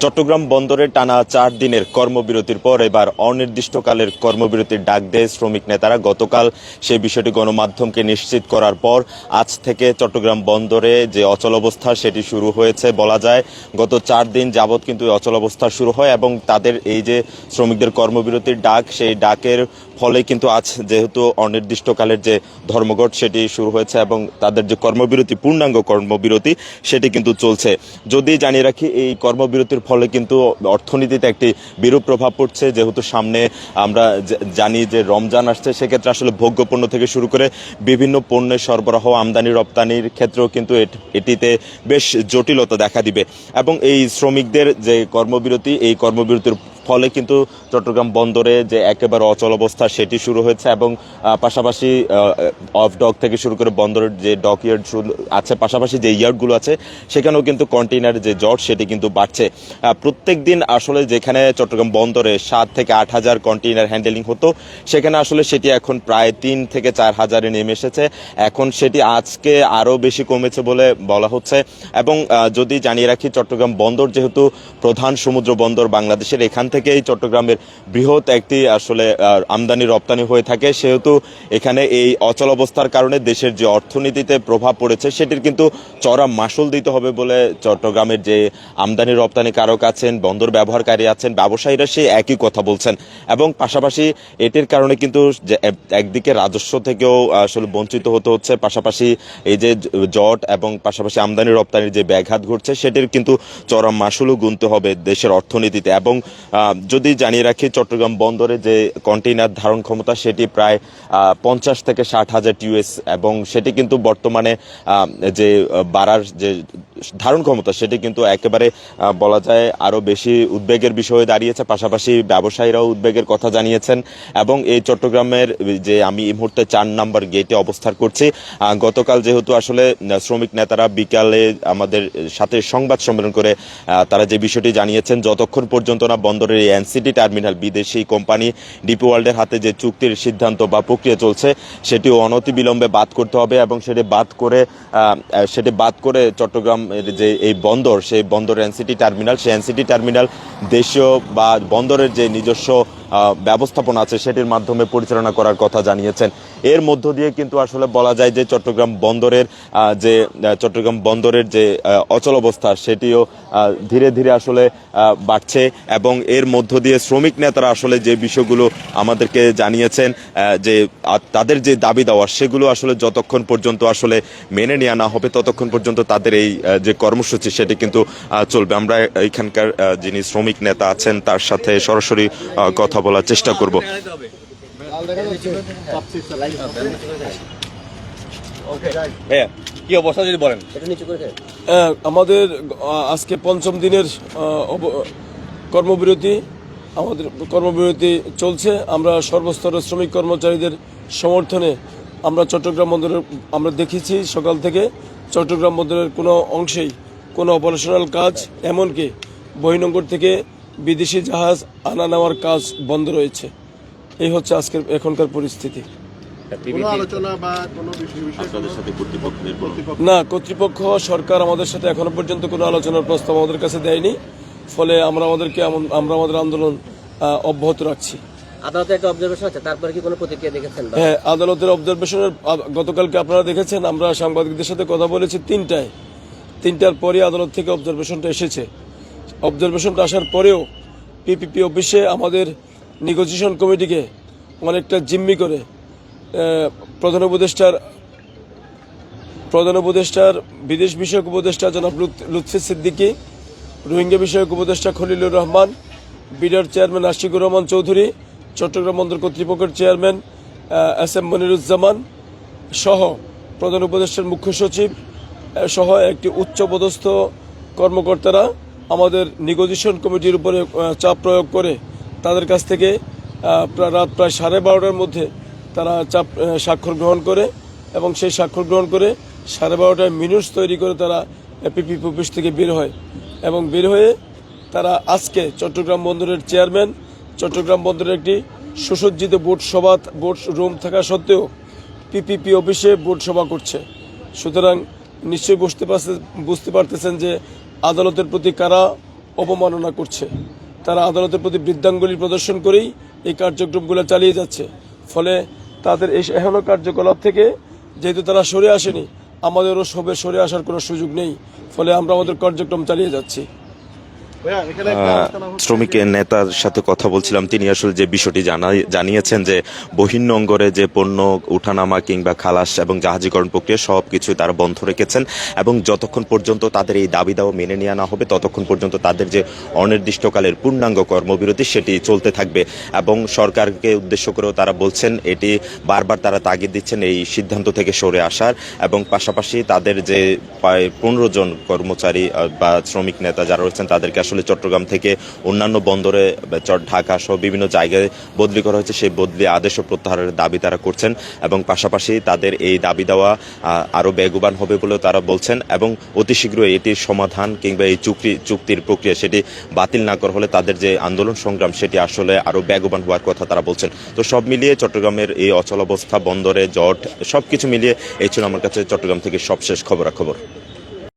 চট্টগ্রাম বন্দরে টানা 4 দিনের কর্মবিরতির পর এবার অনির্দিষ্টকালের কর্মবিরতির ডাক দেয় শ্রমিক নেতারা। গতকাল সেই বিষয়টি গণমাধ্যমকে নিশ্চিত করার পর আজ থেকে চট্টগ্রাম বন্দরে যে অচলাবস্থা সেটি শুরু হয়েছে বলা যায়। গত 4 দিন যাবৎ কিন্তু অচলাবস্থা শুরু হয় এবং তাদের এই যে শ্রমিকদের কর্মবিরতির ডাক, সেই ডাকের ফলে কিন্তু আজ যেহেতু অনির্দিষ্টকালের যে ধর্মঘট সেটি শুরু হয়েছে এবং তাদের যে কর্মবিরতি, পূর্ণাঙ্গ কর্মবিরতি সেটি কিন্তু চলছে। যদি জানিয়ে রাখি, এই কর্মবিরতির ফলে কিন্তু অর্থনীতিতে একটি বিরূপ প্রভাব পড়ছে। যেহেতু সামনে আমরা জানি যে রমজান আসছে, সেক্ষেত্রে আসলে ভোগ্যপণ্য থেকে শুরু করে বিভিন্ন পণ্যের সরবরাহ, আমদানি রপ্তানির ক্ষেত্রেও কিন্তু এটিতে বেশ জটিলতা দেখা দিবে। এবং এই শ্রমিকদের যে কর্মবিরতি, এই কর্মবিরতির ফলে কিন্তু চট্টগ্রাম বন্দরে যে একেবারে অচল অবস্থা সেটি শুরু হয়েছে এবং পাশাপাশি অফ ডক থেকে শুরু করে বন্দরের যে ডক ইয়ার্ড আছে, পাশাপাশি যে ইয়ার্ডগুলো আছে সেখানেও কিন্তু কন্টেইনার যে জট সেটি কিন্তু বাড়ছে। প্রত্যেক দিন আসলে যেখানে চট্টগ্রাম বন্দরে 7 থেকে 8 হাজার কন্টেইনার হ্যান্ডেলিং হতো, সেখানে আসলে সেটি এখন প্রায় 3 থেকে 4 হাজারে নেমে এসেছে। এখন সেটি আজকে আরও বেশি কমেছে বলে বলা হচ্ছে। এবং যদি জানিয়ে রাখি, চট্টগ্রাম বন্দর যেহেতু প্রধান সমুদ্র বন্দর বাংলাদেশের, এখান থেকেই চট্টগ্রামের বৃহৎ একটি আসলে আমদানি রপ্তানি হয়ে থাকে, সেহেতু এখানে এই অচল অবস্থার কারণে দেশের যে অর্থনীতিতে প্রভাব পড়েছে সেটির কিন্তু চড়া মাসুল দিতে হবে বলে চট্টগ্রামের যে আমদানি রপ্তানি কারক আছেন, বন্দর ব্যবহারকারী আছেন, ব্যবসায়ীরা সেই একই কথা বলছেন। এবং পাশাপাশি এটির কারণে কিন্তু একদিকে রাজস্ব থেকেও আসলে বঞ্চিত হতে হচ্ছে, পাশাপাশি এই যে জট এবং পাশাপাশি আমদানি রপ্তানির যে ব্যাঘাত ঘটছে সেটির কিন্তু চড়া মাসুলও গুনতে হবে দেশের অর্থনীতিতে। এবং যদি জানিয়ে রাখি, চট্টগ্রাম বন্দরে যে কন্টেইনার ধারণ ক্ষমতা সেটি প্রায় 50 থেকে 60 হাজার টিউএস এবং সেটি কিন্তু বর্তমানে যে বাড়ার যে ধারণ ক্ষমতা সেটি কিন্তু একেবারে বলা যায় আরও বেশি উদ্বেগের বিষয়ে দাঁড়িয়েছে। পাশাপাশি ব্যবসায়ীরাও উদ্বেগের কথা জানিয়েছেন। এবং এই চট্টগ্রামের যে আমি এই মুহূর্তে 4 নম্বর গেটে অবস্থান করছি, গতকাল যেহেতু আসলে শ্রমিক নেতারা বিকালে আমাদের সাথে সংবাদ সম্মেলন করে তারা যে বিষয়টি জানিয়েছেন, যতক্ষণ পর্যন্ত না বন্দরের এই এনসিটি টার্মিনাল বিদেশি কোম্পানি ডিপি ওয়ার্ল্ডের হাতে যে চুক্তির সিদ্ধান্ত বা প্রক্রিয়া চলছে সেটিও অনতিবিলম্বে বাদ করতে হবে এবং সেটি বাদ করে চট্টগ্রাম যে এই বন্দর, সেই বন্দর এনসিটি টার্মিনাল, সেই এনসিটি টার্মিনাল দেশীয় বা বন্দরের যে নিজস্ব ব্যবস্থাপনা আছে সেটির মাধ্যমে পরিচালনা করার কথা জানিয়েছেন। এর মধ্য দিয়ে কিন্তু আসলে বলা যায় যে চট্টগ্রাম বন্দরের যে অচল অবস্থা সেটিও ধীরে ধীরে আসলে বাড়ছে। এবং এর মধ্য দিয়ে শ্রমিক নেতারা আসলে যে বিষয়গুলো আমাদেরকে জানিয়েছেন, যে তাদের যে দাবি দেওয়া সেগুলো আসলে যতক্ষণ পর্যন্ত আসলে মেনে নেওয়া না হবে ততক্ষণ পর্যন্ত তাদের এই যে কর্মসূচি সেটি কিন্তু চলবে। আমরা এখানকার যিনি শ্রমিক নেতা আছেন তার সাথে সরাসরি কথা বলার চেষ্টা করব। কি অবস্থা যদি বলেন। আমাদের আজকে 5ম দিনের কর্মবিরতি, আমাদের কর্মবিরতি চলছে। আমরা সর্বস্তরের শ্রমিক কর্মচারীদের সমর্থনে আমরা চট্টগ্রাম বন্দরে আমরা দেখেছি সকাল থেকে চট্টগ্রাম বন্দরের কোনো অংশেই কোনো অপারেশনাল কাজ, এমনকি বহির্নোঙর থেকে বিদেশি জাহাজ আনা নেওয়ার কাজ বন্ধ রয়েছে। এই হচ্ছে আজকের এখনকার পরিস্থিতি। না, কর্তৃপক্ষ সরকার আমাদের সাথে এখনো পর্যন্ত কোনো আলোচনার প্রস্তাব আমাদের কাছে দেয়নি, ফলে আমরা আমাদের আন্দোলন অব্যাহত রাখছি। আদালতে একটা অবজারভেশন আছে, তারপরে কি কোনো প্রতিক্রিয়া দেখেছেন? হ্যাঁ, আদালতের অবজারভেশনের গতকালকে আপনারা দেখেছেন, আমরা সাংবাদিকদের সাথে কথা বলেছি 3টার পরে আদালত থেকে অবজারভেশনটা এসেছে। অবজারভেশনটা আসার পরেও পিপিপি অফিসে আমাদের নেগোসিয়েশন কমিটিকে অনেকটা জিম্মি করে প্রধান উপদেষ্টার বিদেশ বিষয়ক উপদেষ্টা জনাব লুৎফি সিদ্দিকী, রোহিঙ্গা বিষয়ক উপদেষ্টা খলিলুর রহমান, বিডার চেয়ারম্যান আশিকুর রহমান চৌধুরী, চট্টগ্রাম বন্দর কর্তৃপক্ষের চেয়ারম্যান এস এম মনিরুজ্জামান সহ প্রধান উপদেষ্টার মুখ্য সচিব সহ একটি উচ্চপদস্থ কর্মকর্তারা আমাদের নেগোসিয়েশন কমিটির উপরে চাপ প্রয়োগ করে তাদের কাছ থেকে রাত প্রায় 12:30টার মধ্যে তারা স্বাক্ষর গ্রহণ করে এবং সেই স্বাক্ষর গ্রহণ করে 12:30টায় মিনিটস তৈরি করে তারা পিপিপি অফিস থেকে বের হয়। এবং বের হয়ে তারা আজকে চট্টগ্রাম বন্দরের চেয়ারম্যান, চট্টগ্রাম বন্দরের একটি সুসজ্জিত বোর্ড রুম থাকা সত্ত্বেও পিপিপি অফিসে বোর্ড সভা করছে। সুতরাং নিশ্চয়ই বুঝতে পারতেছেন যে আদালতের প্রতি কারা অবমাননা করছে। তারা আদালতের প্রতি বৃদ্ধাঙ্গুলি প্রদর্শন করেই এই কার্যক্রমগুলো চালিয়ে যাচ্ছে। ফলে তাদের এই এহেন কার্যকলাপ থেকে যেহেতু তারা সরে আসেনি, আমাদেরও সরে আসার কোনো সুযোগ নেই। ফলে আমরা আমাদের কার্যক্রম চালিয়ে যাচ্ছি। শ্রমিক নেতার সাথে কথা বলছিলাম, তিনি আসলে যে বিষয়টি জানিয়েছেন যে বহির্নোঙরে যে পণ্য উঠানামা কিংবা খালাস এবং জাহাজীকরণ প্রক্রিয়া সবকিছু তারা বন্ধ রেখেছেন এবং যতক্ষণ পর্যন্ত তাদের এই দাবি দাওয়া মেনে নেওয়া না হবে ততক্ষণ পর্যন্ত তাদের যে অনির্দিষ্টকালের পূর্ণাঙ্গ কর্মবিরতি সেটি চলতে থাকবে। এবং সরকারকে উদ্দেশ্য করেও তারা বলছেন, এটি বারবার তারা তাগিদ দিচ্ছেন এই সিদ্ধান্ত থেকে সরে আসার, এবং পাশাপাশি তাদের যে প্রায় 15 জন কর্মচারী বা শ্রমিক নেতা যারা রয়েছেন তাদেরকে আসলে চট্টগ্রাম থেকে অন্যান্য বন্দরে ঢাকা সহ বিভিন্ন জায়গায় বদলি করা হয়েছে, সেই বদলি আদেশ ও প্রত্যাহারের দাবি তারা করছেন। এবং পাশাপাশি তাদের এই দাবি দেওয়া আরো বেগবান হবে বলেও তারা বলছেন, এবং অতি শীঘ্রই এটির সমাধান কিংবা এই চুক্তির প্রক্রিয়া সেটি বাতিল না করা হলে তাদের যে আন্দোলন সংগ্রাম সেটি আসলে আরো বেগবান হওয়ার কথা তারা বলছেন। তো সব মিলিয়ে চট্টগ্রামের এই অচলাবস্থা, বন্দরে জট, সবকিছু মিলিয়ে এই ছিল আমার কাছে চট্টগ্রাম থেকে সবশেষ খবরাখবর।